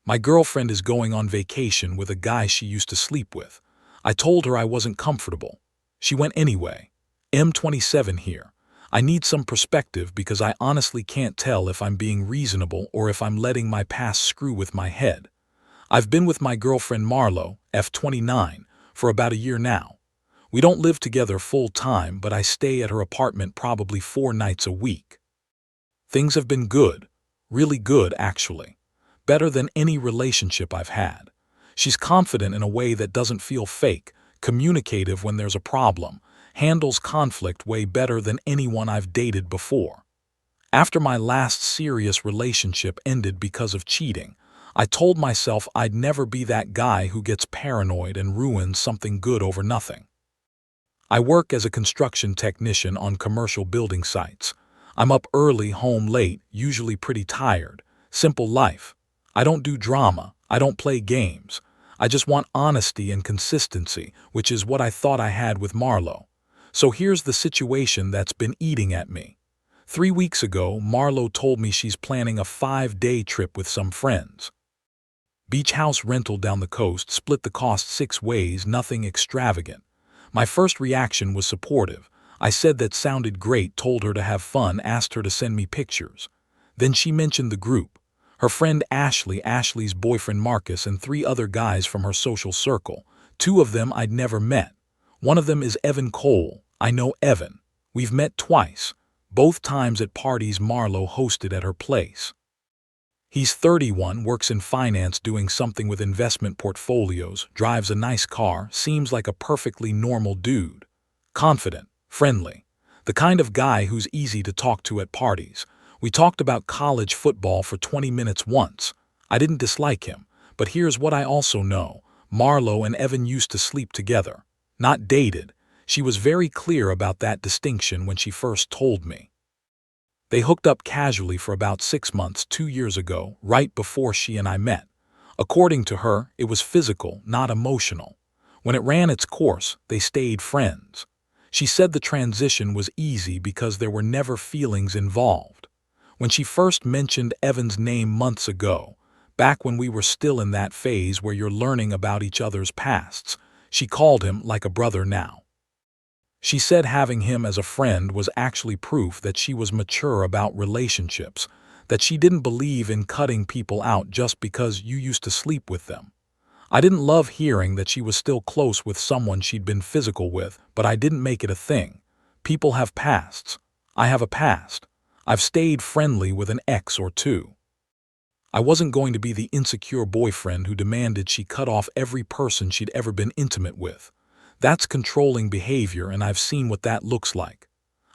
My girlfriend is going on vacation with a guy she used to sleep with. I told her I wasn't comfortable. She went anyway. M27 here. I need some perspective because I honestly can't tell if I'm being reasonable or if I'm letting my past screw with my head. I've been with my girlfriend Marlo, F29, for about a year now. We don't live together full time, but I stay at her apartment probably 4 nights a week. Things have been good. Really good, actually. Better than any relationship I've had. She's confident in a way that doesn't feel fake, communicative when there's a problem, handles conflict way better than anyone I've dated before. After my last serious relationship ended because of cheating, I told myself I'd never be that guy who gets paranoid and ruins something good over nothing. I work as a construction technician on commercial building sites. I'm up early, home late, usually pretty tired. Simple life. I don't do drama. I don't play games. I just want honesty and consistency, which is what I thought I had with Marlo. So here's the situation that's been eating at me. 3 weeks ago, Marlo told me she's planning a 5-day trip with some friends. Beach house rental down the coast, split the cost 6 ways, nothing extravagant. My first reaction was supportive. I said that sounded great, told her to have fun, asked her to send me pictures. Then she mentioned the group. Her friend Ashley, Ashley's boyfriend Marcus, and 3 other guys from her social circle. 2 of them I'd never met. One of them is Evan Cole. I know Evan. We've met twice, both times at parties Marlo hosted at her place. He's 31, works in finance doing something with investment portfolios, drives a nice car, seems like a perfectly normal dude. Confident, friendly. The kind of guy who's easy to talk to at parties. We talked about college football for 20 minutes once. I didn't dislike him, but here's what I also know. Marlo and Evan used to sleep together. Not dated. She was very clear about that distinction when she first told me. They hooked up casually for about 6 months 2 years ago, right before she and I met. According to her, it was physical, not emotional. When it ran its course, they stayed friends. She said the transition was easy because there were never feelings involved. When she first mentioned Evan's name months ago, back when we were still in that phase where you're learning about each other's pasts, she called him like a brother now. She said having him as a friend was actually proof that she was mature about relationships, that she didn't believe in cutting people out just because you used to sleep with them. I didn't love hearing that she was still close with someone she'd been physical with, but I didn't make it a thing. People have pasts. I have a past. I've stayed friendly with an ex or 2. I wasn't going to be the insecure boyfriend who demanded she cut off every person she'd ever been intimate with. That's controlling behavior, and I've seen what that looks like.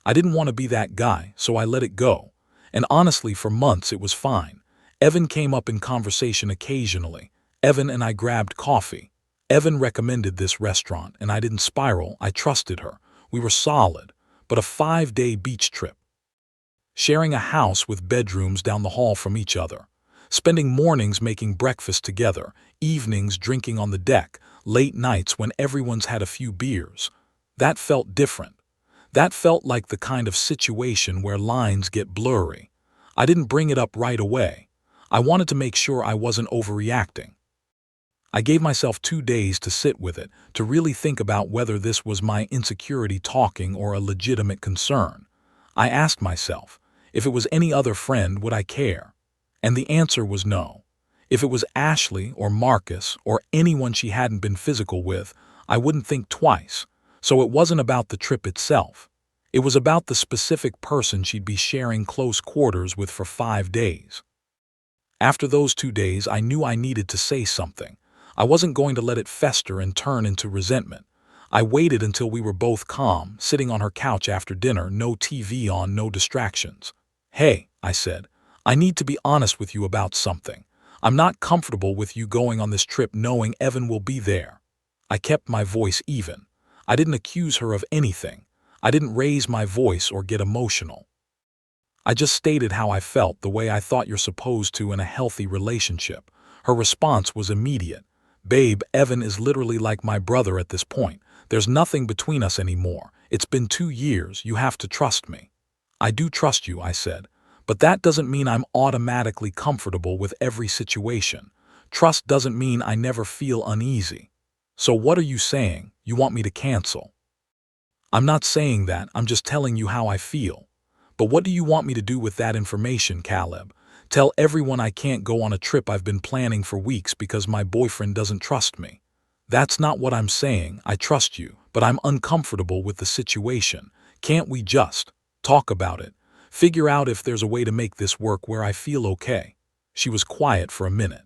I didn't want to be that guy, so I let it go. And honestly, for months it was fine. Evan came up in conversation occasionally. Evan and I grabbed coffee. Evan recommended this restaurant, and I didn't spiral. I trusted her. We were solid. But a 5-day beach trip. Sharing a house with bedrooms down the hall from each other. Spending mornings making breakfast together, evenings drinking on the deck, late nights when everyone's had a few beers. That felt different. That felt like the kind of situation where lines get blurry. I didn't bring it up right away. I wanted to make sure I wasn't overreacting. I gave myself 2 days to sit with it, to really think about whether this was my insecurity talking or a legitimate concern. I asked myself, if it was any other friend, would I care? And the answer was no. If it was Ashley or Marcus or anyone she hadn't been physical with, I wouldn't think twice. So it wasn't about the trip itself. It was about the specific person she'd be sharing close quarters with for 5 days. After those 2 days, I knew I needed to say something. I wasn't going to let it fester and turn into resentment. I waited until we were both calm, sitting on her couch after dinner, no TV on, no distractions. "Hey," I said, "I need to be honest with you about something. I'm not comfortable with you going on this trip knowing Evan will be there." I kept my voice even. I didn't accuse her of anything. I didn't raise my voice or get emotional. I just stated how I felt, the way I thought you're supposed to in a healthy relationship. Her response was immediate. "Babe, Evan is literally like my brother at this point. There's nothing between us anymore. It's been 2 years. You have to trust me." "I do trust you," I said. "But that doesn't mean I'm automatically comfortable with every situation. Trust doesn't mean I never feel uneasy. So what are you saying? You want me to cancel? I'm not saying that, I'm just telling you how I feel. But what do you want me to do with that information, Caleb? Tell everyone I can't go on a trip I've been planning for weeks because my boyfriend doesn't trust me. That's not what I'm saying. I trust you, but I'm uncomfortable with the situation. Can't we just talk about it? Figure out if there's a way to make this work where I feel okay. She was quiet for a minute.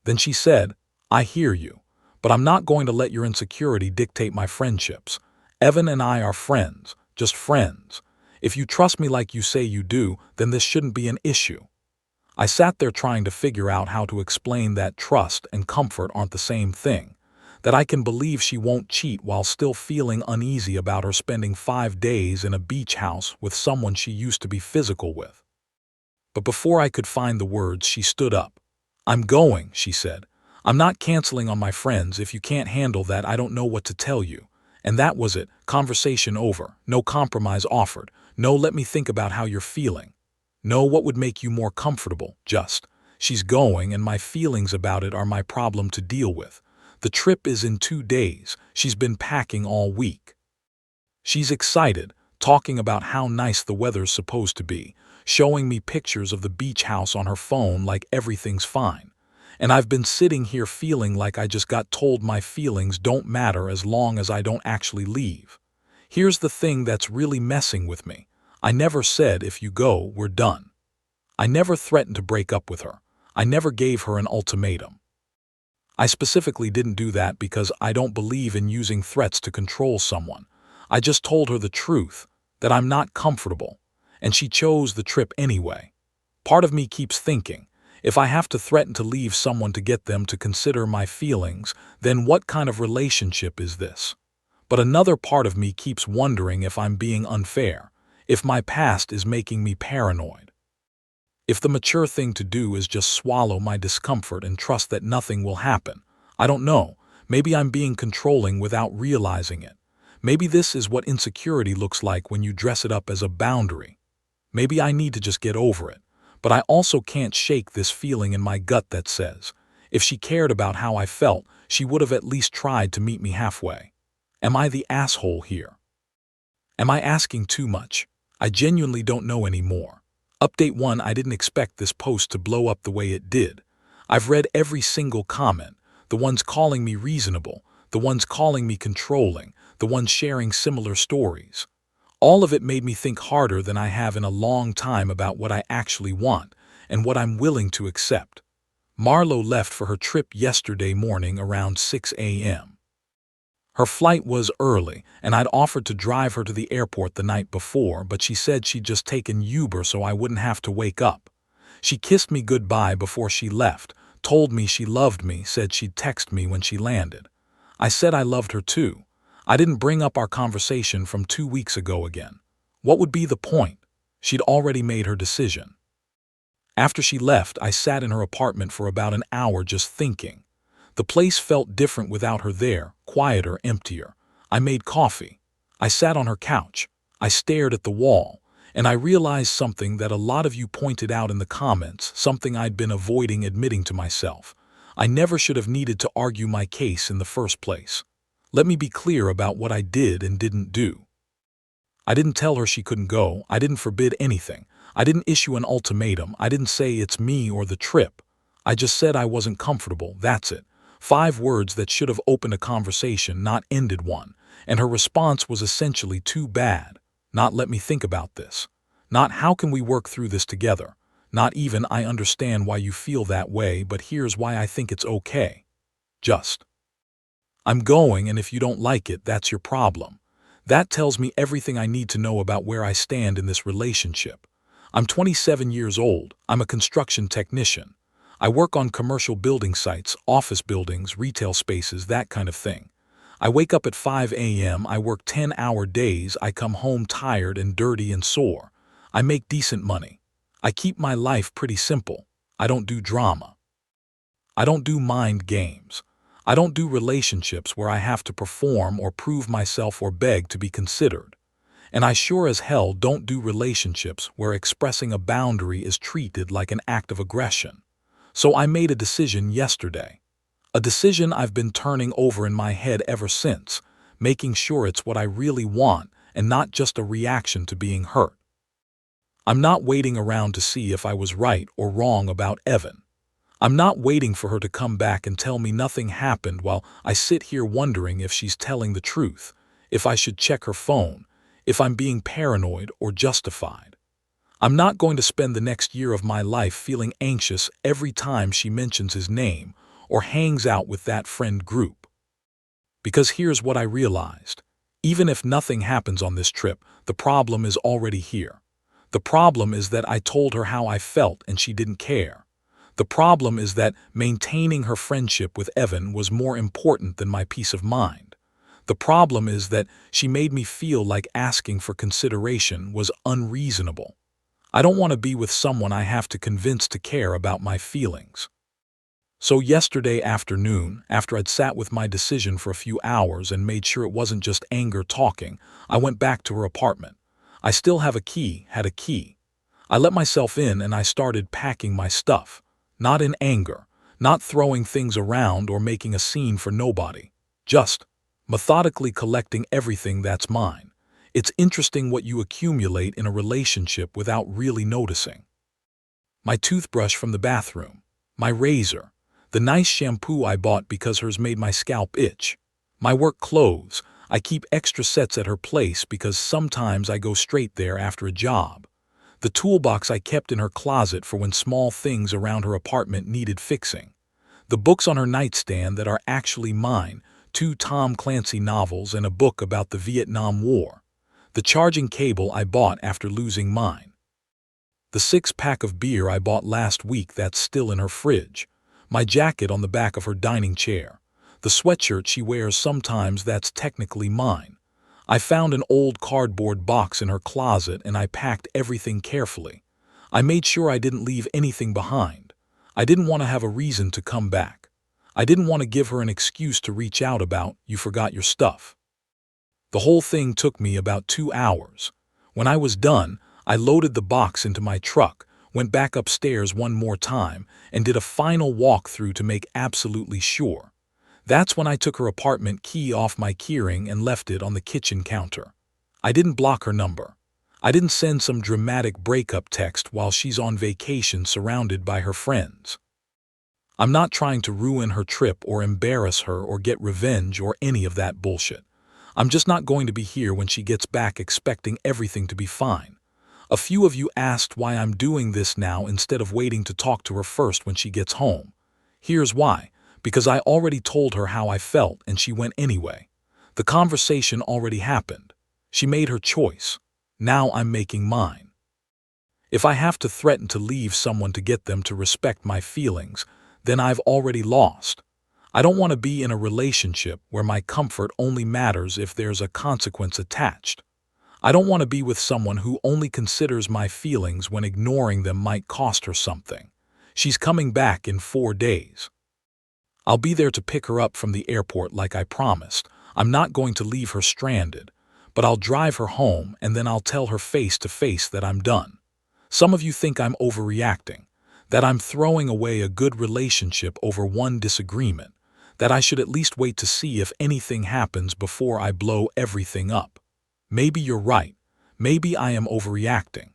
Then she said, I hear you, but I'm not going to let your insecurity dictate my friendships. Evan and I are friends, just friends. If you trust me like you say you do, then this shouldn't be an issue. I sat there trying to figure out how to explain that trust and comfort aren't the same thing, that I can believe she won't cheat while still feeling uneasy about her spending 5 days in a beach house with someone she used to be physical with. But before I could find the words, she stood up. I'm going, she said. I'm not canceling on my friends. If you can't handle that, I don't know what to tell you. And that was it. Conversation over. No compromise offered. No, let me think about how you're feeling. No, what would make you more comfortable. Just, she's going and my feelings about it are my problem to deal with. The trip is in 2 days. She's been packing all week. She's excited, talking about how nice the weather's supposed to be, showing me pictures of the beach house on her phone like everything's fine. And I've been sitting here feeling like I just got told my feelings don't matter as long as I don't actually leave. Here's the thing that's really messing with me. I never said if you go, we're done. I never threatened to break up with her. I never gave her an ultimatum. I specifically didn't do that because I don't believe in using threats to control someone. I just told her the truth, that I'm not comfortable, and she chose the trip anyway. Part of me keeps thinking, if I have to threaten to leave someone to get them to consider my feelings, then what kind of relationship is this? But another part of me keeps wondering if I'm being unfair, if my past is making me paranoid. If the mature thing to do is just swallow my discomfort and trust that nothing will happen. I don't know. Maybe I'm being controlling without realizing it. Maybe this is what insecurity looks like when you dress it up as a boundary. Maybe I need to just get over it. But I also can't shake this feeling in my gut that says, if she cared about how I felt, she would have at least tried to meet me halfway. Am I the asshole here? Am I asking too much? I genuinely don't know anymore. Update 1. I didn't expect this post to blow up the way it did. I've read every single comment, the ones calling me reasonable, the ones calling me controlling, the ones sharing similar stories. All of it made me think harder than I have in a long time about what I actually want and what I'm willing to accept. Marlo left for her trip yesterday morning around 6 a.m. Her flight was early, and I'd offered to drive her to the airport the night before, but she said she'd just taken Uber so I wouldn't have to wake up. She kissed me goodbye before she left, told me she loved me, said she'd text me when she landed. I said I loved her too. I didn't bring up our conversation from 2 weeks ago again. What would be the point? She'd already made her decision. After she left, I sat in her apartment for about an hour just thinking. The place felt different without her there, quieter, emptier. I made coffee. I sat on her couch. I stared at the wall, and I realized something that a lot of you pointed out in the comments, something I'd been avoiding admitting to myself. I never should have needed to argue my case in the first place. Let me be clear about what I did and didn't do. I didn't tell her she couldn't go. I didn't forbid anything. I didn't issue an ultimatum. I didn't say it's me or the trip. I just said I wasn't comfortable. That's it. 5 words that should have opened a conversation, not ended one. And her response was essentially too bad. Not let me think about this. Not how can we work through this together. Not even I understand why you feel that way, but here's why I think it's okay. Just. I'm going, and if you don't like it, that's your problem. That tells me everything I need to know about where I stand in this relationship. I'm 27 years old. I'm a construction technician. I work on commercial building sites, office buildings, retail spaces, that kind of thing. I wake up at 5 a.m., I work 10-hour days, I come home tired and dirty and sore. I make decent money. I keep my life pretty simple. I don't do drama. I don't do mind games. I don't do relationships where I have to perform or prove myself or beg to be considered. And I sure as hell don't do relationships where expressing a boundary is treated like an act of aggression. So I made a decision yesterday. A decision I've been turning over in my head ever since, making sure it's what I really want and not just a reaction to being hurt. I'm not waiting around to see if I was right or wrong about Evan. I'm not waiting for her to come back and tell me nothing happened while I sit here wondering if she's telling the truth, if I should check her phone, if I'm being paranoid or justified. I'm not going to spend the next year of my life feeling anxious every time she mentions his name or hangs out with that friend group. Because here's what I realized. Even if nothing happens on this trip, the problem is already here. The problem is that I told her how I felt and she didn't care. The problem is that maintaining her friendship with Evan was more important than my peace of mind. The problem is that she made me feel like asking for consideration was unreasonable. I don't want to be with someone I have to convince to care about my feelings. So yesterday afternoon, after I'd sat with my decision for a few hours and made sure it wasn't just anger talking, I went back to her apartment. I still had a key. I let myself in and I started packing my stuff. Not in anger, not throwing things around or making a scene for nobody. Just methodically collecting everything that's mine. It's interesting what you accumulate in a relationship without really noticing. My toothbrush from the bathroom, my razor, the nice shampoo I bought because hers made my scalp itch, my work clothes. I keep extra sets at her place because sometimes I go straight there after a job. The toolbox I kept in her closet for when small things around her apartment needed fixing. The books on her nightstand that are actually mine, 2 Tom Clancy novels and a book about the Vietnam War. The charging cable I bought after losing mine. The 6-pack of beer I bought last week that's still in her fridge. My jacket on the back of her dining chair. The sweatshirt she wears sometimes that's technically mine. I found an old cardboard box in her closet and I packed everything carefully. I made sure I didn't leave anything behind. I didn't want to have a reason to come back. I didn't want to give her an excuse to reach out about, "You forgot your stuff." The whole thing took me about 2 hours. When I was done, I loaded the box into my truck, went back upstairs one more time, and did a final walkthrough to make absolutely sure. That's when I took her apartment key off my keyring and left it on the kitchen counter. I didn't block her number. I didn't send some dramatic breakup text while she's on vacation surrounded by her friends. I'm not trying to ruin her trip or embarrass her or get revenge or any of that bullshit. I'm just not going to be here when she gets back expecting everything to be fine. A few of you asked why I'm doing this now instead of waiting to talk to her first when she gets home. Here's why. Because I already told her how I felt and she went anyway. The conversation already happened. She made her choice. Now I'm making mine. If I have to threaten to leave someone to get them to respect my feelings, then I've already lost. I don't want to be in a relationship where my comfort only matters if there's a consequence attached. I don't want to be with someone who only considers my feelings when ignoring them might cost her something. She's coming back in 4 days. I'll be there to pick her up from the airport like I promised. I'm not going to leave her stranded, but I'll drive her home and then I'll tell her face to face that I'm done. Some of you think I'm overreacting, that I'm throwing away a good relationship over one disagreement, that I should at least wait to see if anything happens before I blow everything up. Maybe you're right. Maybe I am overreacting.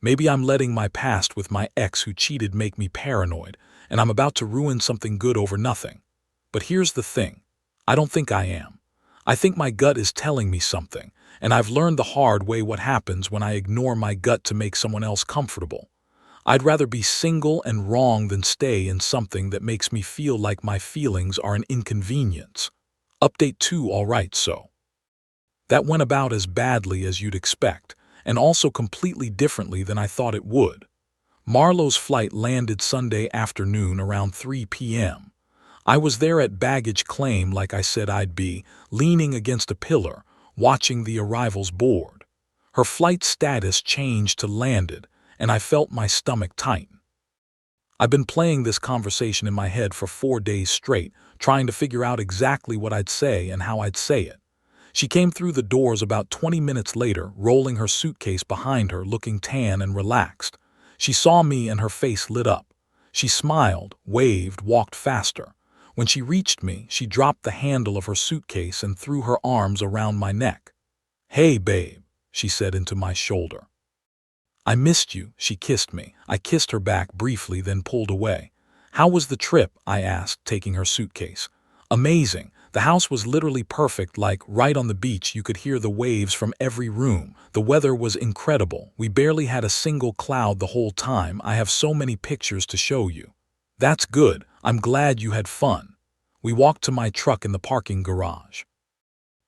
Maybe I'm letting my past with my ex who cheated make me paranoid, and I'm about to ruin something good over nothing. But here's the thing. I don't think I am. I think my gut is telling me something, and I've learned the hard way what happens when I ignore my gut to make someone else comfortable. I'd rather be single and wrong than stay in something that makes me feel like my feelings are an inconvenience. Update 2. All right, so. That went about as badly as you'd expect, and also completely differently than I thought it would. Marlowe's flight landed Sunday afternoon around 3 p.m. I was there at baggage claim like I said I'd be, leaning against a pillar, watching the arrivals board. Her flight status changed to landed, and I felt my stomach tighten. I've been playing this conversation in my head for 4 days straight, trying to figure out exactly what I'd say and how I'd say it. She came through the doors about 20 minutes later, rolling her suitcase behind her, looking tan and relaxed. She saw me and her face lit up. She smiled, waved, walked faster. When she reached me, she dropped the handle of her suitcase and threw her arms around my neck. "Hey, babe," she said into my shoulder. "I missed you," she kissed me. I kissed her back briefly, then pulled away. "How was the trip?" I asked, taking her suitcase. "Amazing. The house was literally perfect, like right on the beach. You could hear the waves from every room. The weather was incredible. We barely had a single cloud the whole time. I have so many pictures to show you." "That's good. I'm glad you had fun." We walked to my truck in the parking garage.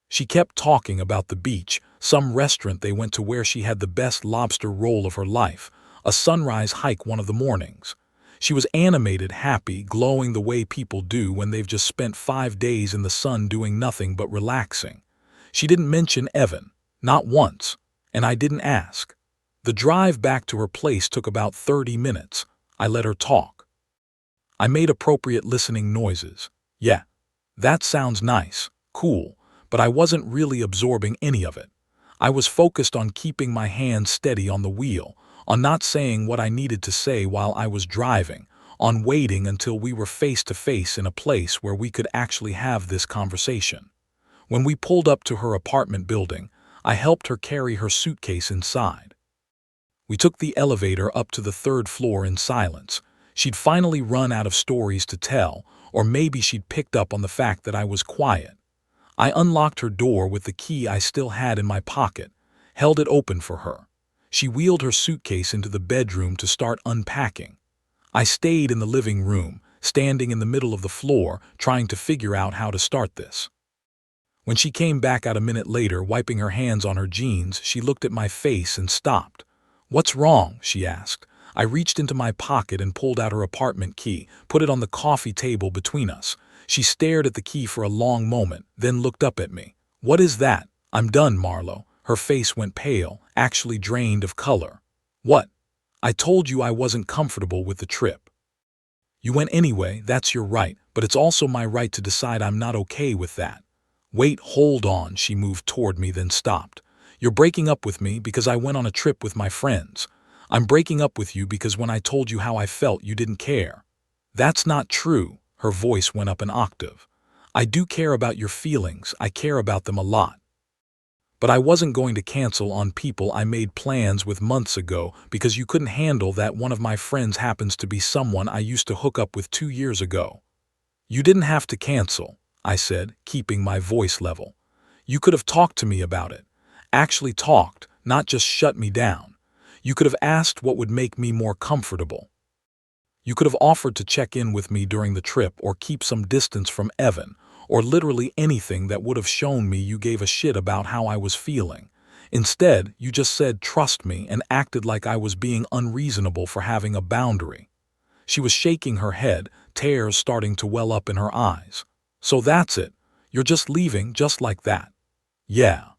She kept talking about the beach, some restaurant they went to where she had the best lobster roll of her life, a sunrise hike one of the mornings. She was animated, happy, glowing the way people do when they've just spent 5 days in the sun doing nothing but relaxing. She didn't mention Evan, not once, and I didn't ask. The drive back to her place took about 30 minutes. I let her talk. I made appropriate listening noises. "Yeah, that sounds nice, cool," but I wasn't really absorbing any of it. I was focused on keeping my hands steady on the wheel, on not saying what I needed to say while I was driving, on waiting until we were face to face in a place where we could actually have this conversation. When we pulled up to her apartment building, I helped her carry her suitcase inside. We took the elevator up to the 3rd floor in silence. She'd finally run out of stories to tell, or maybe she'd picked up on the fact that I was quiet. I unlocked her door with the key I still had in my pocket, held it open for her. She wheeled her suitcase into the bedroom to start unpacking. I stayed in the living room, standing in the middle of the floor, trying to figure out how to start this. When she came back out a minute later, wiping her hands on her jeans, she looked at my face and stopped. "What's wrong?" she asked. I reached into my pocket and pulled out her apartment key, put it on the coffee table between us. She stared at the key for a long moment, then looked up at me. "What is that?" "I'm done, Marlo." Her face went pale, actually drained of color. "What?" "I told you I wasn't comfortable with the trip." "You went anyway, that's your right, but it's also my right to decide I'm not okay with that." "Wait, hold on." She moved toward me, then stopped. "You're breaking up with me because I went on a trip with my friends. I'm breaking up with you because when I told you how I felt, you didn't care." "That's not true." Her voice went up an octave. "I do care about your feelings. I care about them a lot. But I wasn't going to cancel on people I made plans with months ago because you couldn't handle that one of my friends happens to be someone I used to hook up with 2 years ago." "You didn't have to cancel," I said, keeping my voice level. "You could have talked to me about it. Actually talked, not just shut me down. You could have asked what would make me more comfortable. You could have offered to check in with me during the trip or keep some distance from Evan, or literally anything that would have shown me you gave a shit about how I was feeling. Instead, you just said trust me and acted like I was being unreasonable for having a boundary." She was shaking her head, tears starting to well up in her eyes. "So that's it. You're just leaving just like that." "Yeah.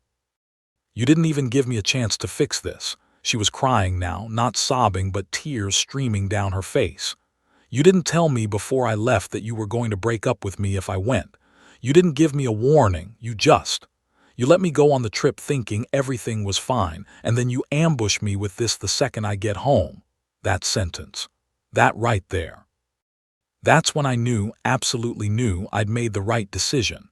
You didn't even give me a chance to fix this." She was crying now, not sobbing but tears streaming down her face. "You didn't tell me before I left that you were going to break up with me if I went. You didn't give me a warning, you let me go on the trip thinking everything was fine, and then you ambush me with this the second I get home." That sentence. That right there. That's when I knew, absolutely knew, I'd made the right decision.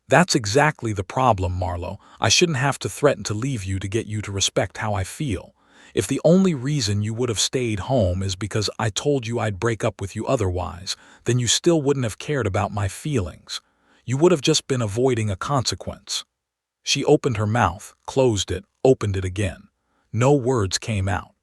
"That's exactly the problem, Marlo. I shouldn't have to threaten to leave you to get you to respect how I feel. If the only reason you would have stayed home is because I told you I'd break up with you otherwise, then you still wouldn't have cared about my feelings. You would have just been avoiding a consequence." She opened her mouth, closed it, opened it again. No words came out.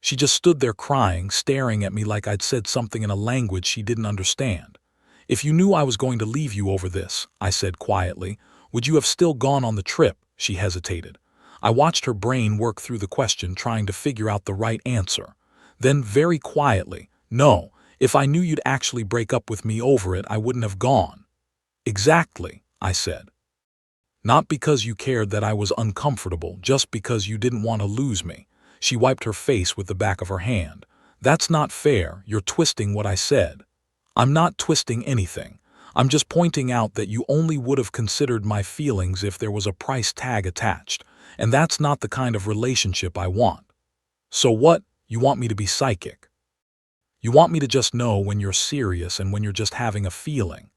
She just stood there crying, staring at me like I'd said something in a language she didn't understand. "If you knew I was going to leave you over this," I said quietly, "would you have still gone on the trip?" She hesitated. I watched her brain work through the question, trying to figure out the right answer. Then, very quietly, "No, if I knew you'd actually break up with me over it, I wouldn't have gone." "Exactly," I said. "Not because you cared that I was uncomfortable, just because you didn't want to lose me." She wiped her face with the back of her hand. "That's not fair. You're twisting what I said." "I'm not twisting anything. I'm just pointing out that you only would have considered my feelings if there was a price tag attached, and that's not the kind of relationship I want." "So what? You want me to be psychic?" You want me to just know when you're serious and when you're just having a feeling.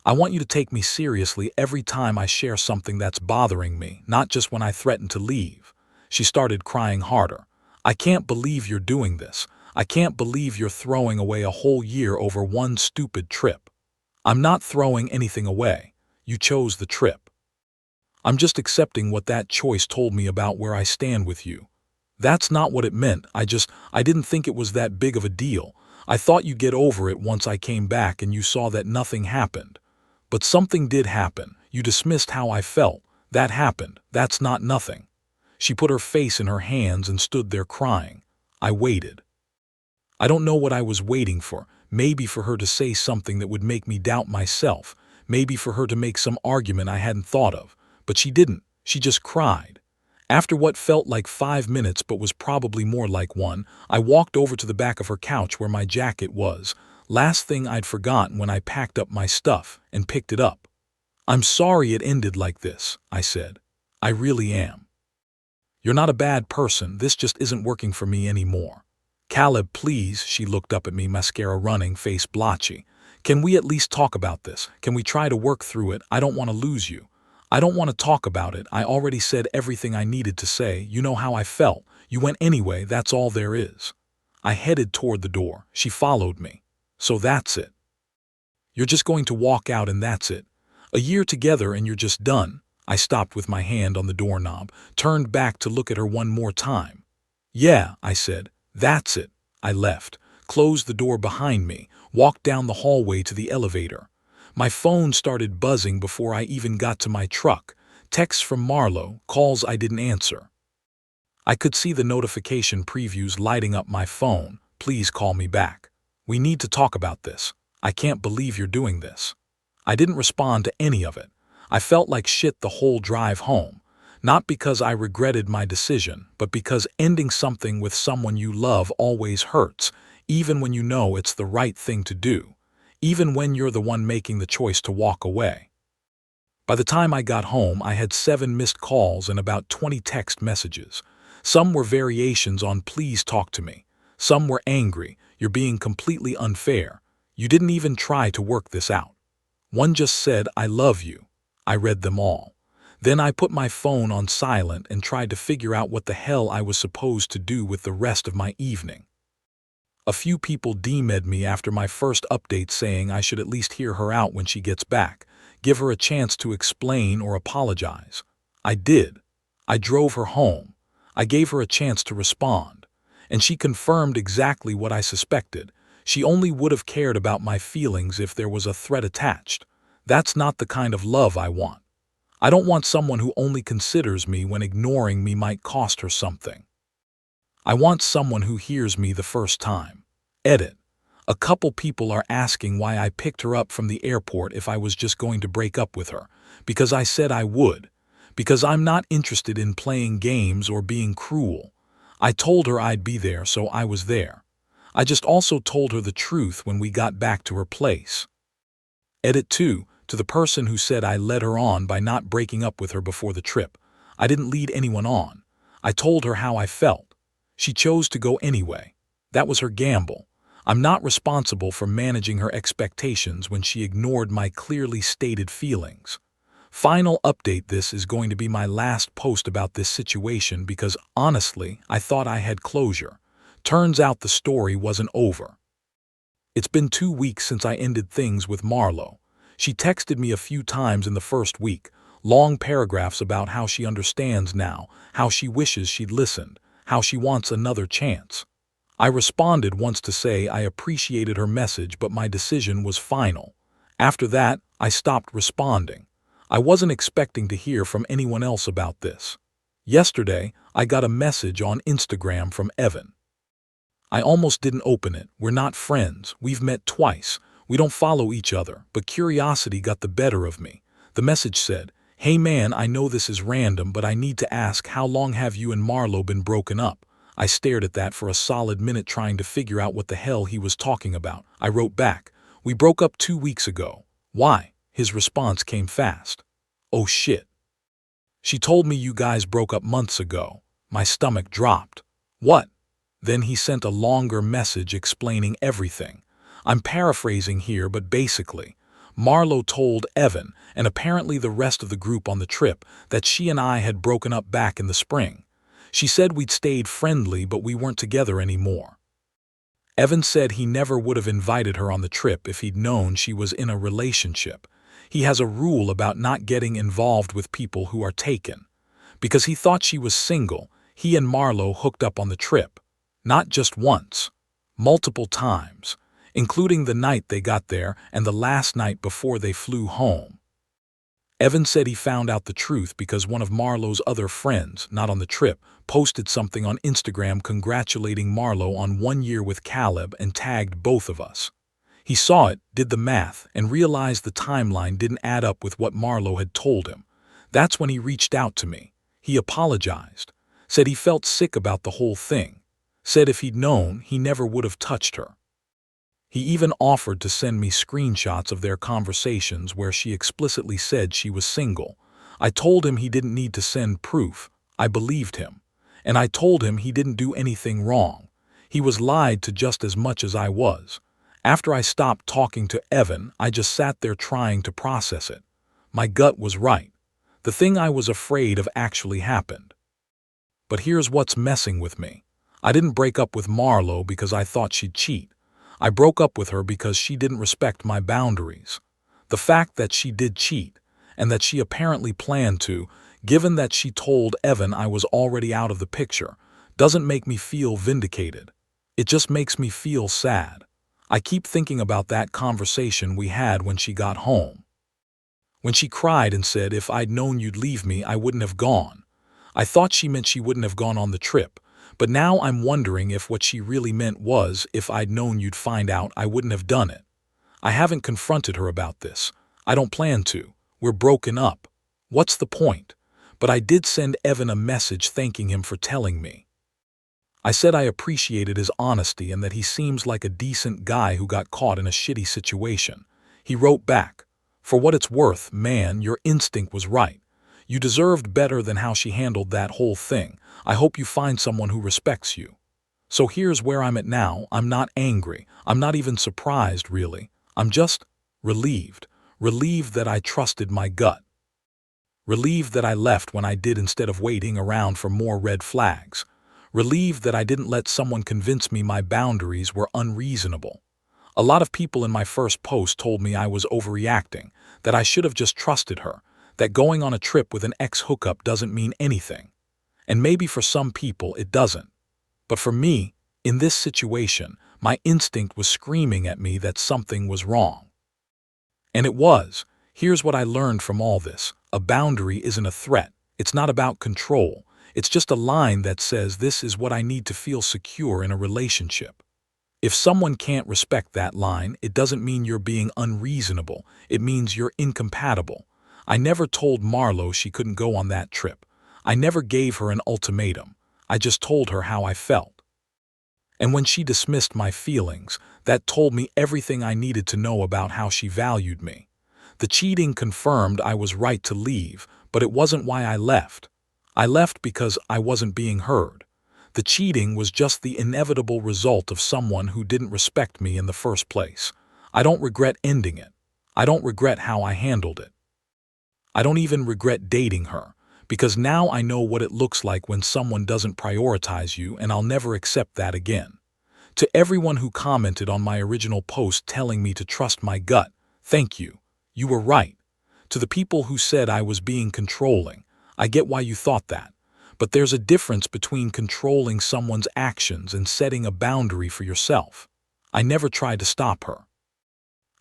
I want you to take me seriously every time I share something that's bothering me, not just when I threaten to leave. She started crying harder. I can't believe you're doing this. I can't believe you're throwing away a whole year over one stupid trip. I'm not throwing anything away. You chose the trip. I'm just accepting what that choice told me about where I stand with you. That's not what it meant. I didn't think it was that big of a deal. I thought you'd get over it once I came back and you saw that nothing happened. But something did happen. You dismissed how I felt. That happened. That's not nothing. She put her face in her hands and stood there crying. I waited. I don't know what I was waiting for. Maybe for her to say something that would make me doubt myself. Maybe for her to make some argument I hadn't thought of. But she didn't. She just cried. After what felt like 5 minutes but was probably more like one, I walked over to the back of her couch where my jacket was. Last thing I'd forgotten when I packed up my stuff and picked it up. I'm sorry it ended like this, I said. I really am. You're not a bad person. This just isn't working for me anymore. Caleb, please, she looked up at me, mascara running, face blotchy. Can we at least talk about this? Can we try to work through it? I don't want to lose you. I don't want to talk about it. I already said everything I needed to say. You know how I felt. You went anyway. That's all there is. I headed toward the door. She followed me. So that's it. You're just going to walk out and that's it. A year together and you're just done. I stopped with my hand on the doorknob, turned back to look at her one more time. Yeah, I said. That's it. I left, closed the door behind me, walked down the hallway to the elevator. My phone started buzzing before I even got to my truck. Texts from Marlo, calls I didn't answer. I could see the notification previews lighting up my phone. Please call me back. We need to talk about this. I can't believe you're doing this. I didn't respond to any of it. I felt like shit the whole drive home. Not because I regretted my decision, but because ending something with someone you love always hurts, even when you know it's the right thing to do, even when you're the one making the choice to walk away. By the time I got home, I had 7 missed calls and about 20 text messages. Some were variations on please talk to me. Some were angry, you're being completely unfair. You didn't even try to work this out. One just said, I love you. I read them all. Then I put my phone on silent and tried to figure out what the hell I was supposed to do with the rest of my evening. A few people DM'd me after my first update saying I should at least hear her out when she gets back, give her a chance to explain or apologize. I did. I drove her home. I gave her a chance to respond. And she confirmed exactly what I suspected. She only would have cared about my feelings if there was a threat attached. That's not the kind of love I want. I don't want someone who only considers me when ignoring me might cost her something. I want someone who hears me the first time. Edit. A couple people are asking why I picked her up from the airport if I was just going to break up with her. Because I said I would. Because I'm not interested in playing games or being cruel. I told her I'd be there, so I was there. I just also told her the truth when we got back to her place. Edit 2. To the person who said I led her on by not breaking up with her before the trip. I didn't lead anyone on. I told her how I felt. She chose to go anyway. That was her gamble. I'm not responsible for managing her expectations when she ignored my clearly stated feelings. Final update: this is going to be my last post about this situation because, honestly, I thought I had closure. Turns out the story wasn't over. It's been 2 weeks since I ended things with Marlo. She texted me a few times in the first week, long paragraphs about how she understands now, how she wishes she'd listened, how she wants another chance. I responded once to say I appreciated her message, but my decision was final. After that, I stopped responding. I wasn't expecting to hear from anyone else about this. Yesterday, I got a message on Instagram from Evan. I almost didn't open it. We're not friends. We've met twice. We don't follow each other, but curiosity got the better of me. The message said, "Hey man, I know this is random, but I need to ask, how long have you and Marlo been broken up?" I stared at that for a solid minute trying to figure out what the hell he was talking about. I wrote back, "We broke up 2 weeks ago." "Why?" His response came fast. "Oh shit. She told me you guys broke up months ago." My stomach dropped. "What?" Then he sent a longer message explaining everything. I'm paraphrasing here, but basically, Marlo told Evan, and apparently the rest of the group on the trip, that she and I had broken up back in the spring. She said we'd stayed friendly, but we weren't together anymore. Evan said he never would have invited her on the trip if he'd known she was in a relationship. He has a rule about not getting involved with people who are taken. Because he thought she was single, he and Marlo hooked up on the trip. Not just once, multiple times, including the night they got there and the last night before they flew home. Evan said he found out the truth because one of Marlo's other friends, not on the trip, posted something on Instagram congratulating Marlo on 1 year with Caleb and tagged both of us. He saw it, did the math, and realized the timeline didn't add up with what Marlo had told him. That's when he reached out to me. He apologized, said he felt sick about the whole thing, said if he'd known, he never would have touched her. He even offered to send me screenshots of their conversations where she explicitly said she was single. I told him he didn't need to send proof. I believed him. And I told him he didn't do anything wrong. He was lied to just as much as I was. After I stopped talking to Evan, I just sat there trying to process it. My gut was right. The thing I was afraid of actually happened. But here's what's messing with me. I didn't break up with Marlo because I thought she'd cheat. I broke up with her because she didn't respect my boundaries. The fact that she did cheat, and that she apparently planned to, given that she told Evan I was already out of the picture, doesn't make me feel vindicated. It just makes me feel sad. I keep thinking about that conversation we had when she got home. When she cried and said, if I'd known you'd leave me, I wouldn't have gone. I thought she meant she wouldn't have gone on the trip. But now I'm wondering if what she really meant was, if I'd known you'd find out, I wouldn't have done it. I haven't confronted her about this. I don't plan to. We're broken up. What's the point? But I did send Evan a message thanking him for telling me. I said I appreciated his honesty and that he seems like a decent guy who got caught in a shitty situation. He wrote back, for what it's worth, man, your instinct was right. You deserved better than how she handled that whole thing. I hope you find someone who respects you. So here's where I'm at now. I'm not angry. I'm not even surprised, really. I'm just relieved. Relieved that I trusted my gut. Relieved that I left when I did instead of waiting around for more red flags. Relieved that I didn't let someone convince me my boundaries were unreasonable. A lot of people in my first post told me I was overreacting, that I should have just trusted her, that going on a trip with an ex-hookup doesn't mean anything. And maybe for some people it doesn't. But for me, in this situation, my instinct was screaming at me that something was wrong. And it was. Here's what I learned from all this. A boundary isn't a threat. It's not about control. It's just a line that says this is what I need to feel secure in a relationship. If someone can't respect that line, it doesn't mean you're being unreasonable. It means you're incompatible. I never told Marlo she couldn't go on that trip. I never gave her an ultimatum. I just told her how I felt. And when she dismissed my feelings, that told me everything I needed to know about how she valued me. The cheating confirmed I was right to leave, but it wasn't why I left. I left because I wasn't being heard. The cheating was just the inevitable result of someone who didn't respect me in the first place. I don't regret ending it. I don't regret how I handled it. I don't even regret dating her, because now I know what it looks like when someone doesn't prioritize you, and I'll never accept that again. To everyone who commented on my original post telling me to trust my gut, thank you. You were right. To the people who said I was being controlling, I get why you thought that. But there's a difference between controlling someone's actions and setting a boundary for yourself. I never tried to stop her.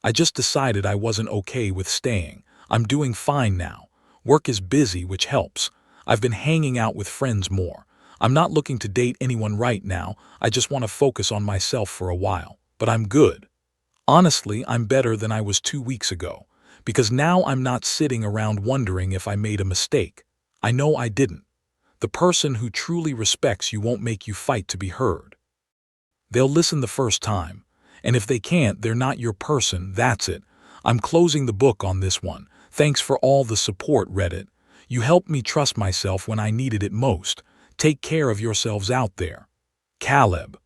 I just decided I wasn't okay with staying. I'm doing fine now. Work is busy, which helps. I've been hanging out with friends more. I'm not looking to date anyone right now. I just want to focus on myself for a while. But I'm good. Honestly, I'm better than I was 2 weeks ago. Because now I'm not sitting around wondering if I made a mistake. I know I didn't. The person who truly respects you won't make you fight to be heard. They'll listen the first time. And if they can't, they're not your person. That's it. I'm closing the book on this one. Thanks for all the support, Reddit. You helped me trust myself when I needed it most. Take care of yourselves out there. Caleb,